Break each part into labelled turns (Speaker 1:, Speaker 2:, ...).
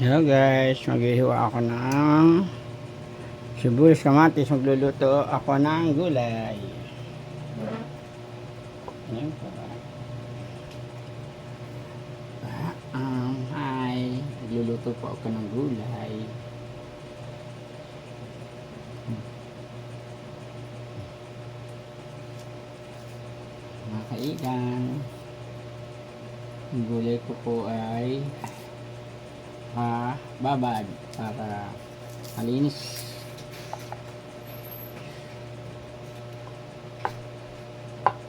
Speaker 1: Hello guys, maghihiwa ako ng sibuyas, kamatis. Magluluto ako ng gulay. Ayan po. Hi, magluluto po ako ng gulay. Mga kaigan, ang gulay ko po ay babad para malinis.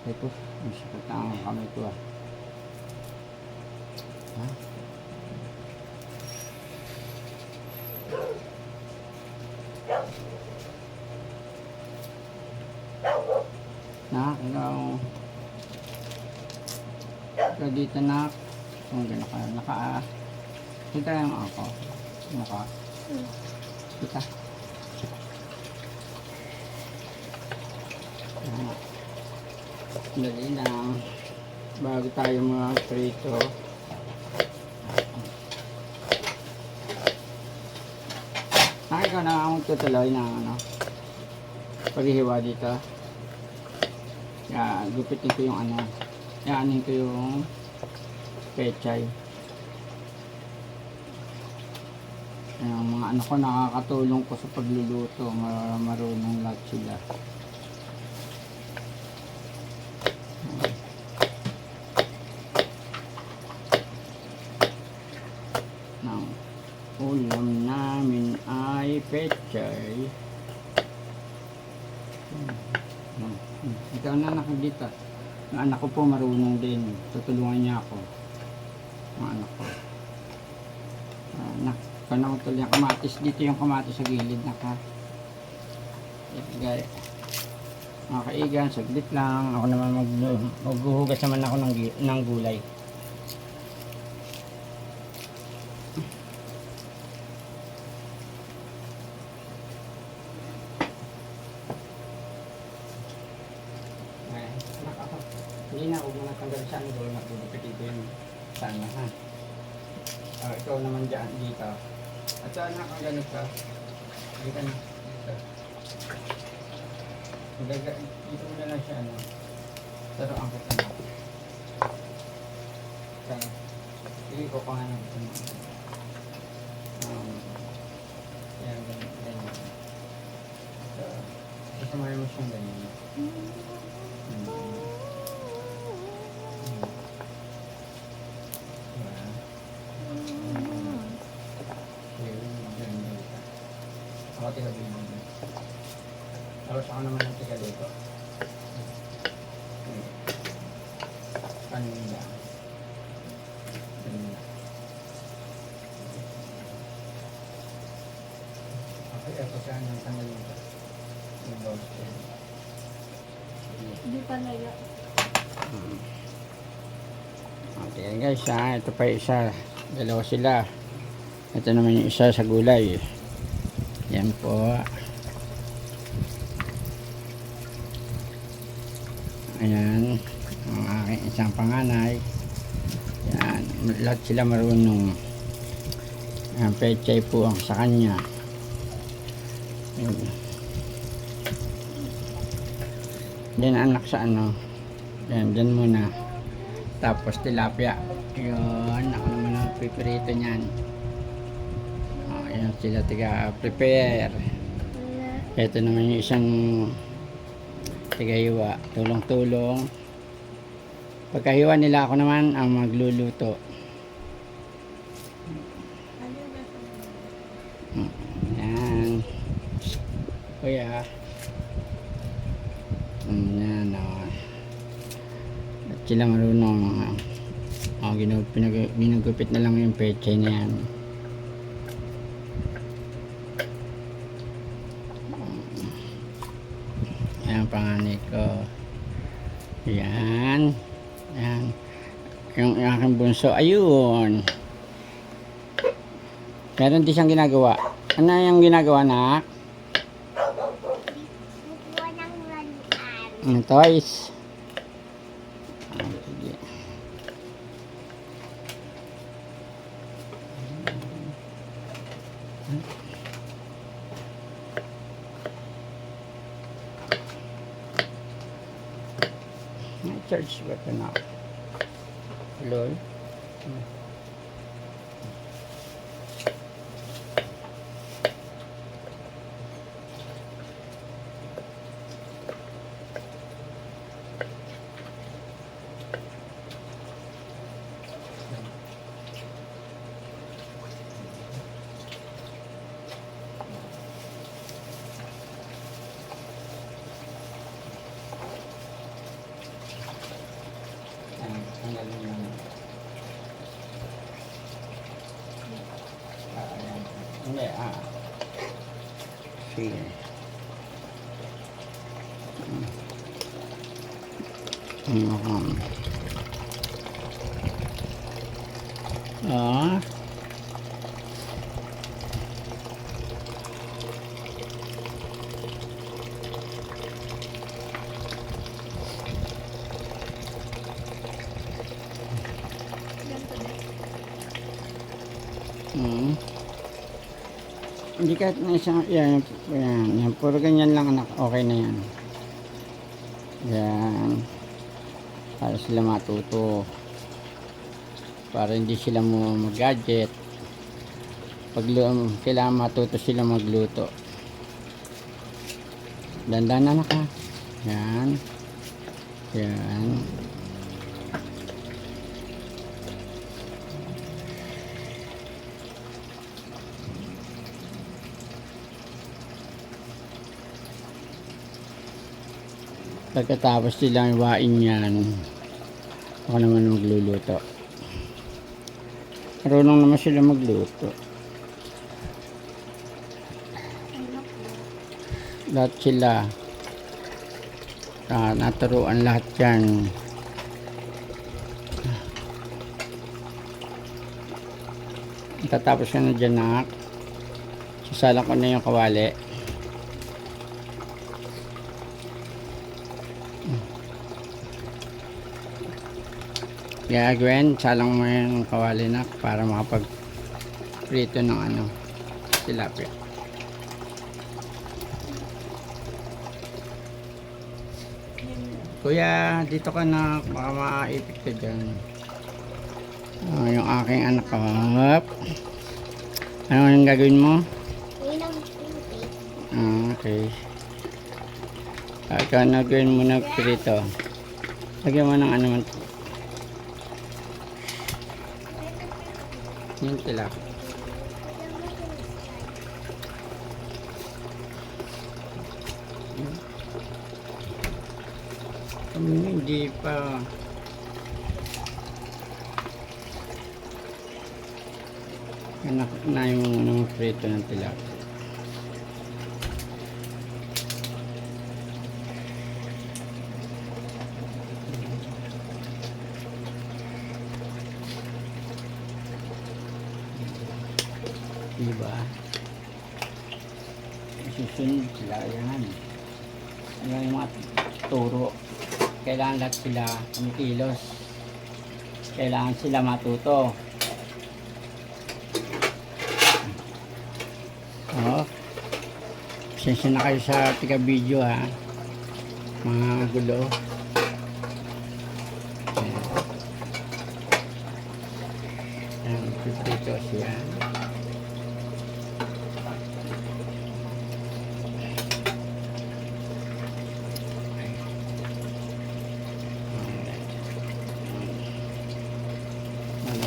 Speaker 1: Ito, masakit ang kamay ko ikaw dito na kung gano'n ka kita lang ako kita dali lang bago tayo mga prito. Ikaw na akong tutuloy na paghihiwa dito. Gupitin ko yung yaanin ko yung pechay. Ang mga anak ko nakakatulong ko sa pagluluto, marunong lahat sila. Ang ulam namin ay pechay. Ikaw na nakagita. Ang anak ko po marunong din. Tutulungan niya ako. Ang anak ko. Panahon tuloy yung kamatis. Dito yung kamatis sa gilid. Mga kaigan, saglit lang. Ako naman maghuhugas naman ako ng gulay. Hindi na, huwag mo na tanggal sa anggol. Magpupipit ko yung sana ha. Ikaw naman dyan, dito. At saan nakagalit ka? Dito na. Dito mo na lang siya, Pero ang kita na. Hindi ko pa nga na gusto mo. Yan, ganyan. Kasamayan mo siyang ganyan. Ako tiga dito. Tapos ako naman ang tiga dito. Kanina. Okay, ito siya ang tanggal dito. Yung boss ko.
Speaker 2: Hindi pa naya.
Speaker 1: Okay guys, ito pa isa. Dalawa sila. Ito naman yung isa sa gulay. Yan po. Ayan. Ang aking isang panganay. Yan. Lahat sila marunong. Ang pechay po ang sa kanya. Yan anak sa Yan, dyan muna. Tapos tilapia. Yun. Ako naman ang pipirito niyan. Ayan sila tiga-prepare. Ito naman yung isang tiga-hiwa. Tulong-tulong. Pagkahiwa nila ako naman ang magluluto. Ayan. Kuya. Ayan. At sila marunong. Ginugupit na lang yung pechay na yan. Ayan panganay ko. Ayan. Ayan. Yung aking bunso. Ayun. Meron din siyang ginagawa. Ano yung ginagawa, nak? Toys. Sige. May charge ba ito na? Lol. Ang galing naman. Ayan. Hindi, sige. Ah. Hindi kahit na isang, yan, puro ganyan lang anak, okay na yan. Yan, para sila matuto, para hindi sila mo mag-gadget. Pag kailangan matuto sila magluto. Dandan na anak ha. Yan, yan. Pagkatapos silang iwain yan, ako naman magluluto. Marunong naman sila magluto. Lahat sila, naturuan lahat yan. Tatapos ka na dyan nak. Sasalang ko na yung kawali. Kaya Gwen, salang mo yung kawali na para makapag-prito ng tilapia. Kuya, dito ka na, baka maipit ka dyan. Yung aking anak ko. Ano yung gagawin mo? Okay. Ikaw na gawin mo na prito. Lagyan mo ng man. Yung tilapia. Hindi pa. Na yung prito ng tilapia. Diba? Susunod sila yan. Yung mga turo, kailangan lahat sila kumikilos, kailangan sila matuto. Pasensya na kayo sa tiga video ha, mga gulo. Ayan, piprito siya.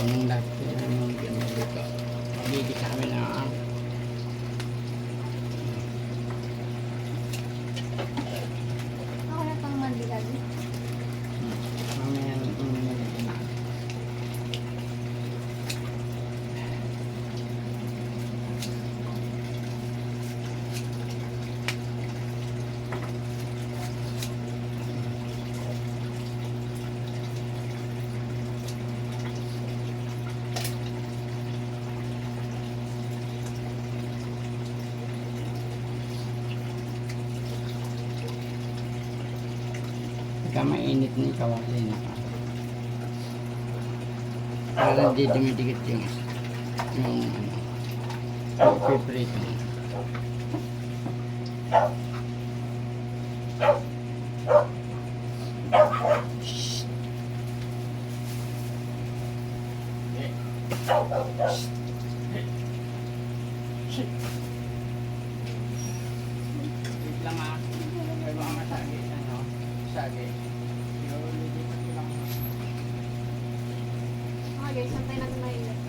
Speaker 1: Anong lahat yung ginagawa? Magigit sa kami na
Speaker 2: ako na pang mandilag.
Speaker 1: mamaya pagka mainit na yung kawali na ka. Para hindi dumidikit yung Ipiprito. Wait lang ah. May mga masagi. Ano? Sagi. Nililipat ko lang.
Speaker 2: Okay guys, santay natin mainit.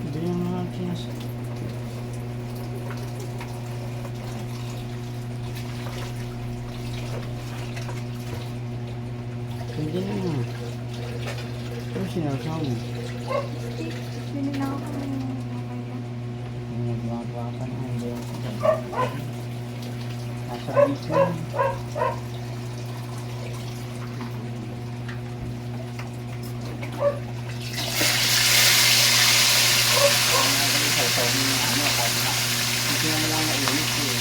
Speaker 1: Hindi yung mga kinas. Hindi na nga. Pero sinasaw mo.
Speaker 2: Binila ko kami ng
Speaker 1: Nagmagawa ka na. Hindi yung nasa video. Hindi na lang mainit eh.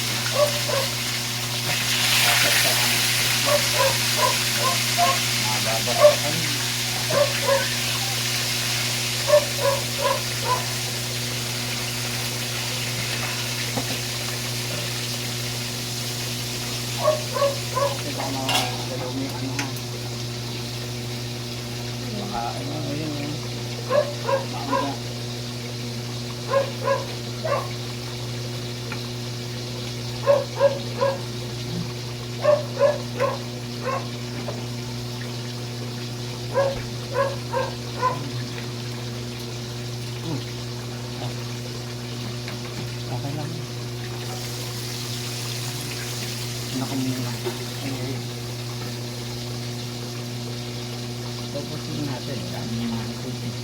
Speaker 1: Kapag sa mababarakan. Kasi baka magalaw mo yung ano ha. Baka ano yun yun. Baka okay lang. Naku muna. Tapusin natin. Dami yung mga ikutin.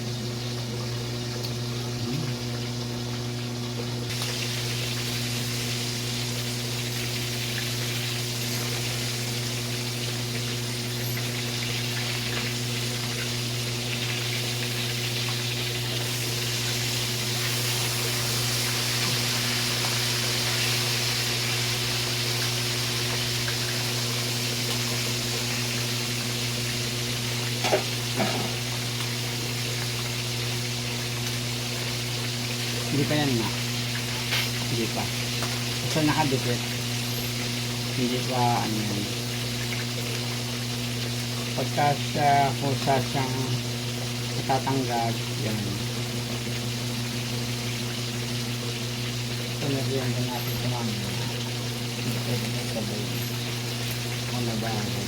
Speaker 1: Hindi pa yan na. Hindi pa. So nakadikit. Hindi pa ano yan. Pagka siya kusa siyang natatanggal, yan. So nagyan din natin ito mamaya. Hindi pwede na sabay. Kung nabahagay.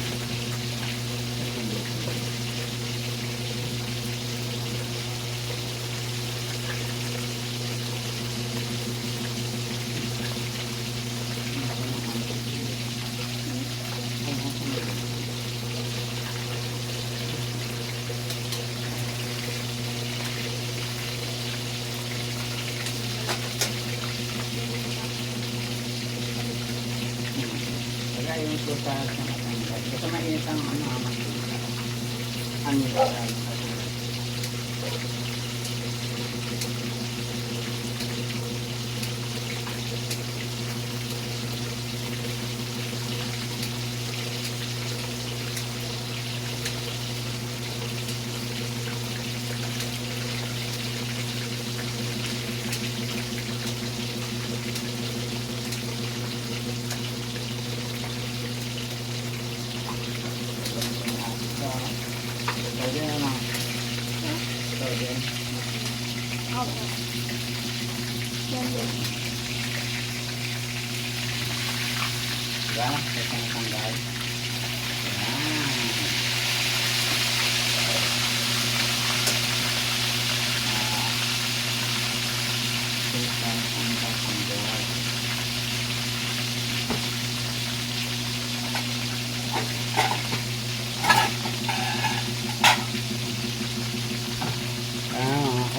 Speaker 1: Kaya yung susa sa matanggal. Kasi mainit ang ano yan. Pwede na lang. Pwede.
Speaker 2: Opo. Yan din.
Speaker 1: Diba? Kasi natanggal. Yan. Kita ang tatanggal.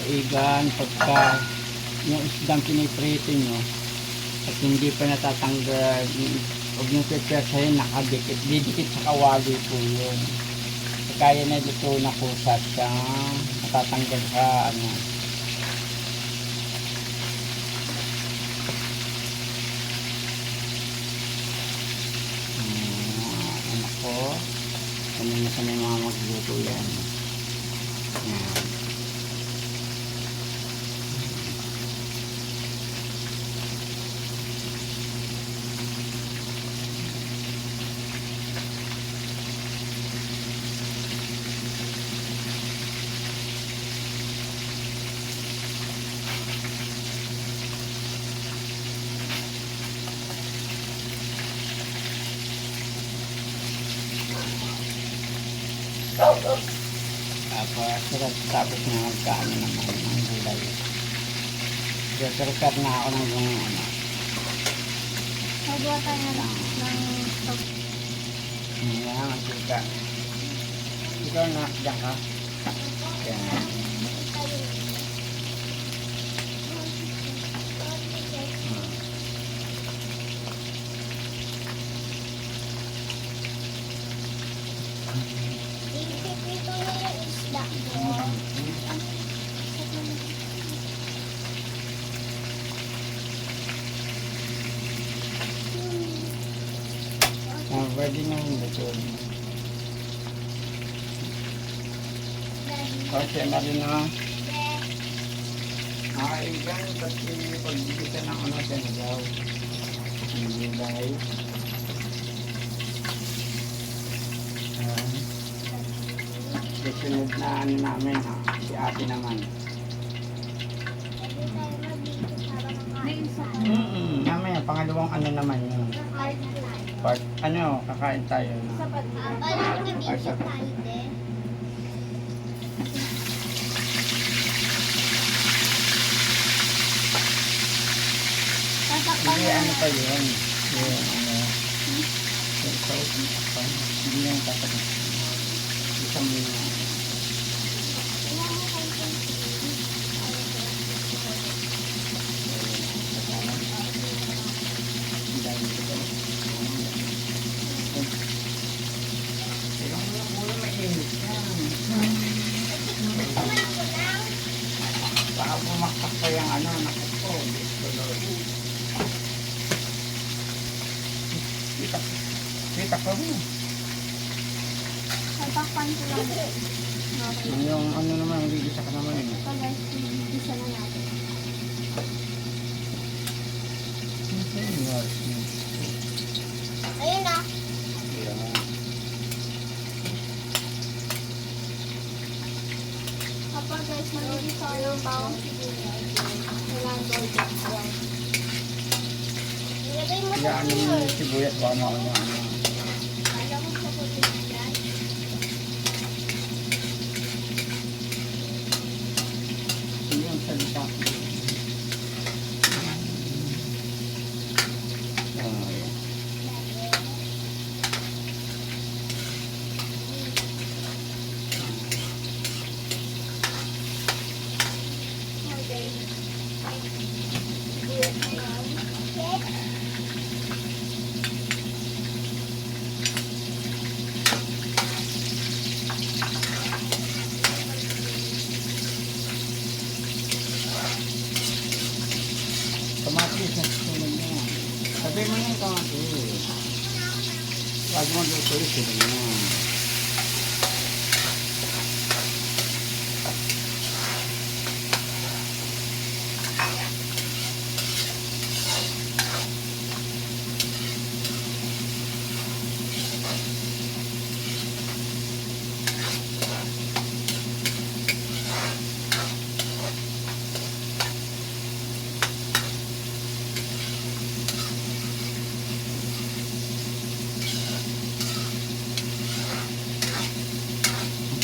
Speaker 1: saigan pagka yung isdang piniprito nyo at hindi pa natatanggal, huwag yung pepersahin, nakadikit, didikit sa kawali po yun. Kaya na luto na kusat siya, natatanggal sa ano. Anak ko, ano na sa mga magluto yan. Yan. Tapos na magkaano naman ang gulay. Prepare na ako ng yung ano.
Speaker 2: Magawa tayo na lang ng stock.
Speaker 1: Yan, ang sika. Ikaw na, diyan ka. Yan. Pwede na yung luto. Okay, marin na. Yan, kasi pagbibita ng ano sa nagaw. Hindi dahil. Susunod na ano namin ha, si ate naman.
Speaker 2: May isa pa.
Speaker 1: Mamaya, pangalawang ano naman yun. Part, ano, kakain tayo na.
Speaker 2: Isa pa din.
Speaker 1: Ay, sa
Speaker 2: Tatakpan
Speaker 1: hindi,
Speaker 2: na
Speaker 1: ano
Speaker 2: lang.
Speaker 1: pa yun? Yung ano, yung sauce, hindi yung tatakot. Isang baka pumakpak pa yung ano, nakako, dito Lord. Kita ko mo.
Speaker 2: Tatakpan ko lang. Okay.
Speaker 1: Yung ano naman, hindi isa ka naman yun.
Speaker 2: Ito guys, isa na natin. Ayun na. Kapag guys, magiging sa ng bawang sibuyas. Kailangan gold yan. Ayan. Ilagay mo
Speaker 1: Kaya ano yung sibuyas, baka makuha ano.
Speaker 2: Alam mo sa puti yan.
Speaker 1: Hindi yung salita.
Speaker 2: Okay. Sibuyas na yan. Okay.
Speaker 1: Kamatis na susunod niya. Sabi mo na yung kamatis. Wag mo luto yung sunod niya.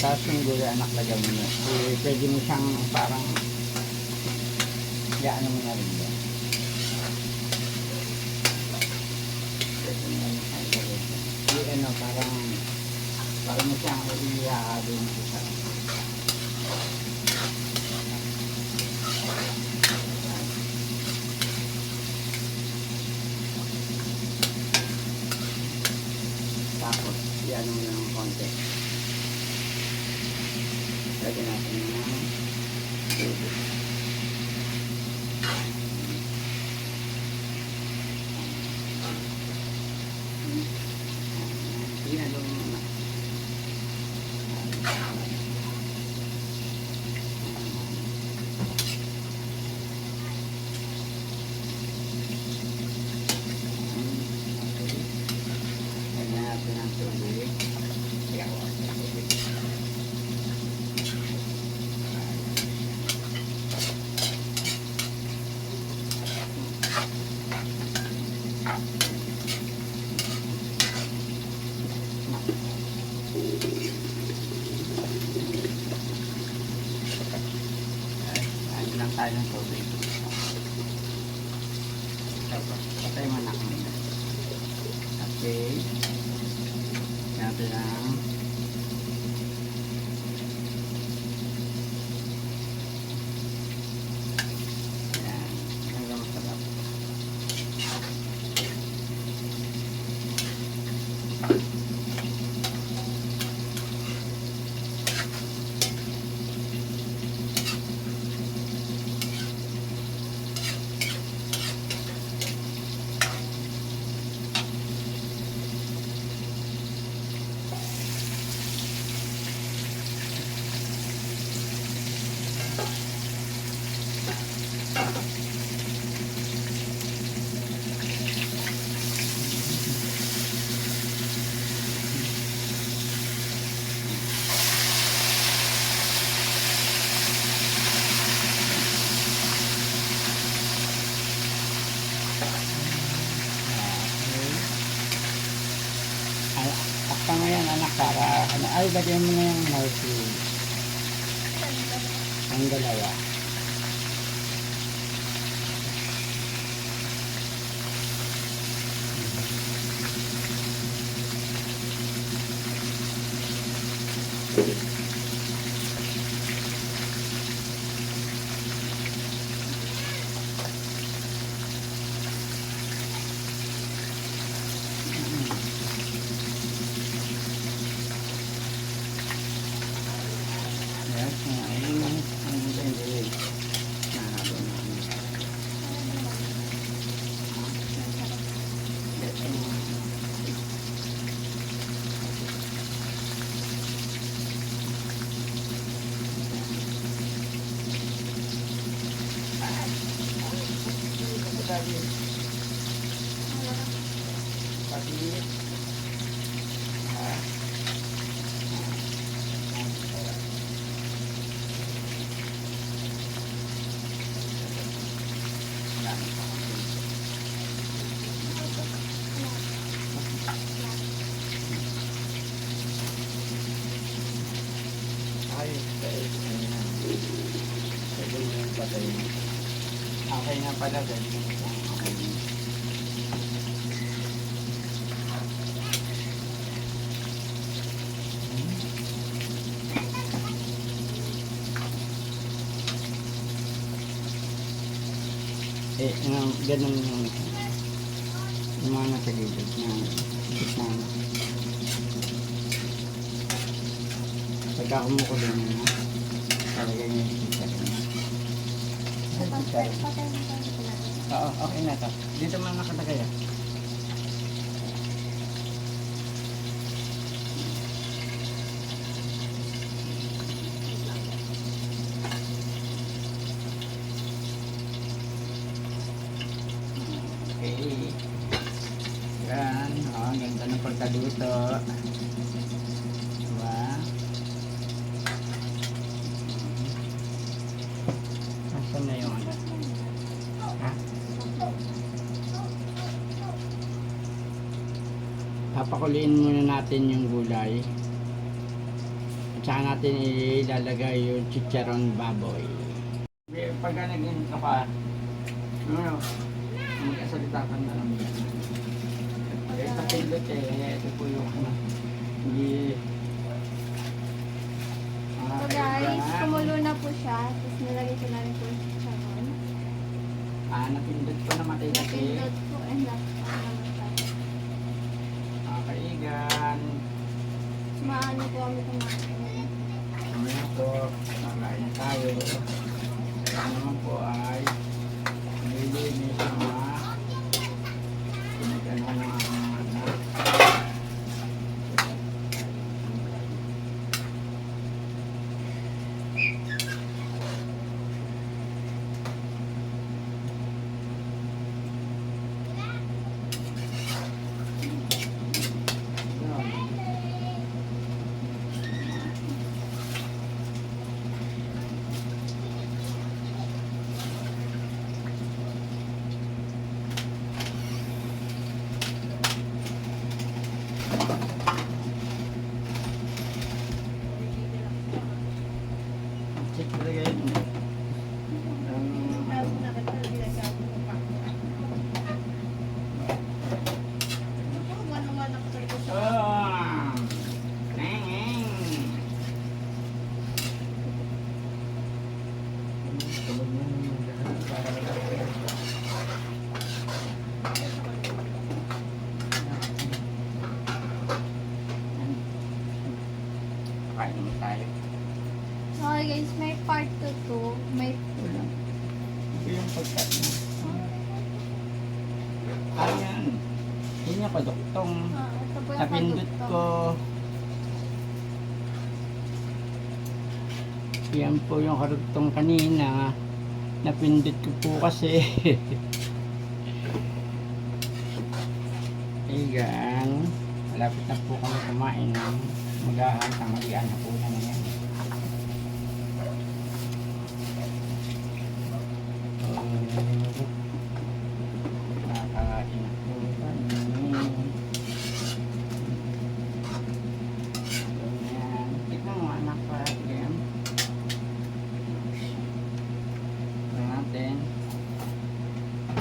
Speaker 1: Tapos yung gulay anak lagyan mo na. Pwede mo siyang parang ano mo na rin yan. Pwede mo na siyang gulay. Ano, parang mo siyang ihahalo mo sa ano mo ng konti. Lagyan natin ng tubig. Tingnan mo muna. Lagyan natin ng tubig. Kaya ako ang tubig. Ano lang tayo ng tubig. Tapos, patay mo na kami. Okay. Natin lang. Ayan. Hanggang masarap. Takpan mo yan anak para ano, ay lagyan mo na yung morphine. Ang dalawa. Yes, ang hindi. Nahalo na. Okay na pala ganyan. Okay. Ganun yung mga nasa gilid na gitna na. Pagka kumukulo na, talagay niya yung pizza rin.
Speaker 2: Patay mo tayo pala.
Speaker 1: Oo, okay na to. Dito man nakalagay ah. Okay. Yan. Oh, ganda ng pagkaluto. Diba? Nasaan na yung ano? Ha? Papakuliin muna natin yung gulay. At saka natin ilalagay yung chicharon baboy. Pagka naging ka pa, ano, magkasalita ka na lang yan. Eh, sa pilot ito po yung ano, hindi...
Speaker 2: So guys, kumulo na po siya. Tapos nilagay ko na rin po yung chicharon.
Speaker 1: Napindot ko na matay kasi.
Speaker 2: Napindot po and naman tayo.
Speaker 1: Kaigan.
Speaker 2: na po kami kumain.
Speaker 1: Mamaya po, kakain tayo. Kaya naman po ay nililinis ang mga pinag-ano ng mga anak. Check talaga yun. Ah, neng. Kain mo tayo.
Speaker 2: Okay guys, may part 2 to. May
Speaker 1: Wala. Ito yung pagkain. Ayan. Yun yung kaduktong.
Speaker 2: ito po yung
Speaker 1: Napindot
Speaker 2: kadugtong.
Speaker 1: ko. Yan po yung karugtong kanina. Napindot ko po kasi. Ayan. Malapit na po kami kumain ng magahan. Tanghalian na po na yan. Kakain na po kami. Ganyan. Tignan mo anak pa. Ganyan. Tignan natin.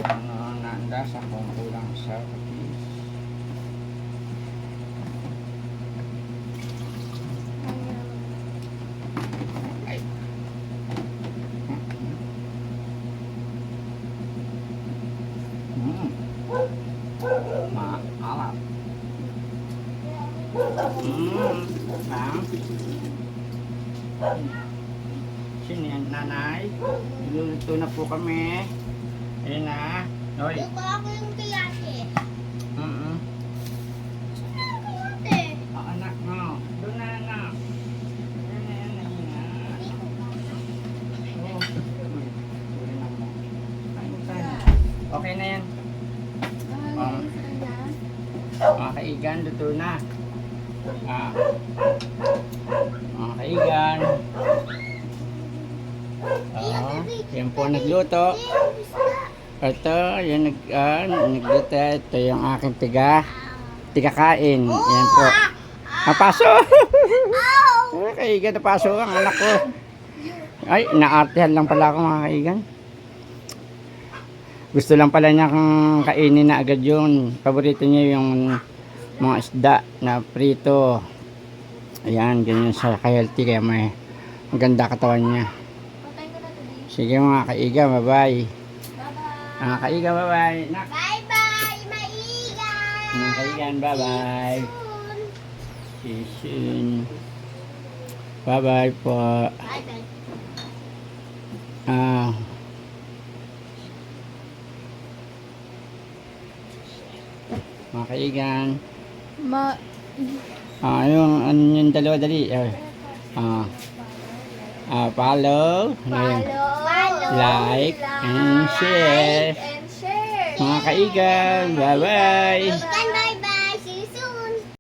Speaker 1: Ano ang naandasa kung kulang sa cookies. Ay. Maalat. Sino yan, nanay? Niluluto na po kami. Ayun na. Hoy.
Speaker 2: Ito ako yung kiyate. Kiyate.
Speaker 1: Oh, anak mo. Doon na, anak. Ayun na, yan na, yun na. Oh. Uli na mo. Kain tayo. Okay na yan. Mga kaigan, luto na. Mga kaigan. Yan po nagluto. Ito, yan nagluto. Ito yung aking tigakain. Yan po. Napaso! Mga kaigan, napaso ang anak ko. Ay, naartehan lang pala ako mga kaigan. Gusto lang pala niya kung kainin na agad yun. Paborito niya yung mga isda na prito. Ayan, ganyan sa healthy kaya may maganda katawan niya.
Speaker 2: Patay ko na to, di.
Speaker 1: Sige mga kaiga, bye-bye.
Speaker 2: Bye-bye.
Speaker 1: Mga kaiga, bye-bye.
Speaker 2: Bye-bye, maigan.
Speaker 1: Mga kaigan, bye-bye.
Speaker 2: Soon.
Speaker 1: See you soon. Bye-bye po.
Speaker 2: Bye-bye.
Speaker 1: Mga kaigan.
Speaker 2: Ma...
Speaker 1: Yung dalawa dali. Follow. Like and share.
Speaker 2: And share.
Speaker 1: Mga kaigan, bye-bye.
Speaker 2: Bye.